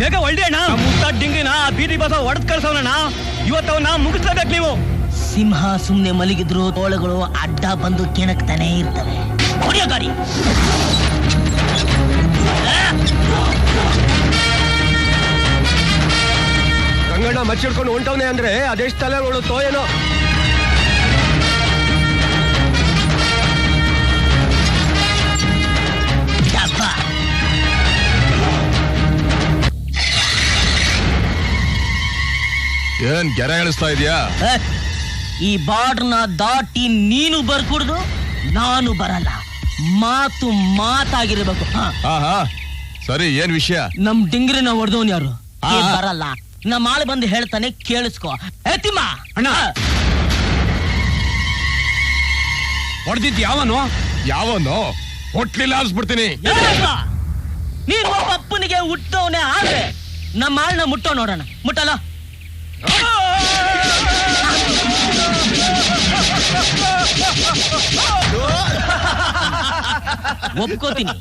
ಬೇಗ ಒಳ್ಳೆ ಅಣ್ಣ. ಮುತ್ತ ಡಿಂಗಿನ ಬೀದಿ ಬಸ ಹೊಡೆದ್ ಕಳ್ಸೋಣ. ಇವತ್ತವನ್ನ ಮುಗಿಸ್ಲೇಬೇಕು ನೀವು. ಸಿಂಹ ಸುಮ್ನೆ ಮಲಗಿದ್ರು ತೋಳಗಳು ಅಡ್ಡ ಬಂದು ಕೆಣಕ್ತಾನೆ ಇರ್ತವೆ. ಹೊಡೆಯೋ ಗಾಡಿ. ರಂಗಣ್ಣ ಮಚ್ಚಿಡ್ಕೊಂಡು ಹೊಂಟವನೆ ಅಂದ್ರೆ ಅದೆಷ್ಟು ತಲೆ ಉಳುತ್ತೋ ಏನೋ. ಏನ್ ಗೆರೆ ಹೇಳಿಸ್ತಾ ಇದೀಯಾ? ಈ ಬಾರ್ಡ್ನ ದಾಟಿ ನೀನು ಬರ್ಕೂಡ್ದು, ನಾನು ಬರಲ್ಲ. ಮಾತು ಮಾತಾಗಿರ್ಬೇಕು. ಸರಿ, ಏನ್ ವಿಷಯ? ನಮ್ ಡಿಂಗ್ರಿನ ಹೊಡೆದವನ್ ಯಾರು? ಬರಲ್ಲ. ನಮ್ಮ ಆಳು ಬಂದು ಹೇಳ್ತಾನೆ, ಕೇಳಿಸ್ಕೊ. ತಿಮ್ಮ ಅಣ್ಣ, ಹೊಡೆದಿದ್ ಯಾವನು? ಯಾವನು ಹೊಟ್ಲಿಲ್ಲ ಅನ್ಸ್ಬಿಡ್ತೀನಿ. ನೀನ್ ಒಬ್ಬ ಅಪ್ಪನಿಗೆ ಹುಟ್ಟವನೇ ಆದ್ರೆ ನಮ್ಮ ಆಳ್ನ ಮುಟ್ಟೋ ನೋಡೋಣ. ಮುಟ್ಟಲ್ಲ. ಒಪ್ಕೋತೀನಿ,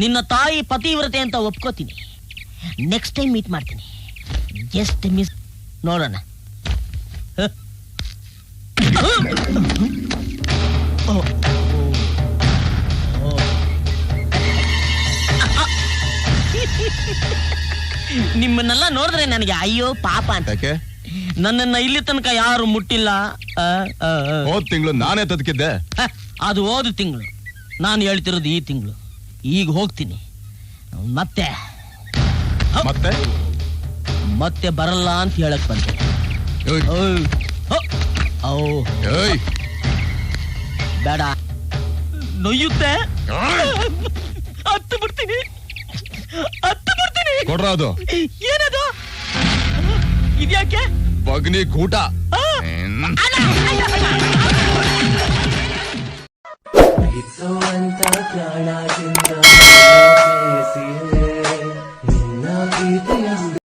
ನಿನ್ನ ತಾಯಿ ಪತಿವ್ರತೆ ಅಂತ ಒಪ್ಕೋತೀನಿ. ನೆಕ್ಸ್ಟ್ ಟೈಮ್ ಮೀಟ್ ಮಾಡ್ತೀನಿ. ಜಸ್ಟ್ ಮಿಸ್ ನೋಡೋಣ. ನಿಮ್ಮನ್ನೆಲ್ಲ ನೋಡಿದ್ರೆ ನನಗೆ ಅಯ್ಯೋ ಪಾಪ ಅಂತ. ನನ್ನನ್ನ ಇಲ್ಲಿ ತನಕ ಯಾರು ಮುಟ್ಟಿಲ್ಲ. ಹೋದ್ ತಿಂಗಳು ನಾನೇ ತದಕಿದ್ದೆ. ಅದು ಹೋದ ತಿಂಗಳು. ನಾನು ಹೇಳ್ತಿರೋದು ಈ ತಿಂಗಳು. ಈಗ ಹೋಗ್ತೀನಿ. ಮತ್ತೆ ಮತ್ತೆ ಮತ್ತೆ ಬರಲ್ಲ ಅಂತ ಹೇಳಕ್ ಬಂದೆ. ಬೇಡ, ನೊಯ್ಯುತ್ತೆ. ಹತ್ತು ಬಿಡ್ತೀನಿ. ಕೊಡ್ರ ಅದು. ಏನದು? ಇದ್ಯಾಕೆ? ಬಗ್ನಿ ಕೂಟ. ಪ್ರಾಣದಿಂದ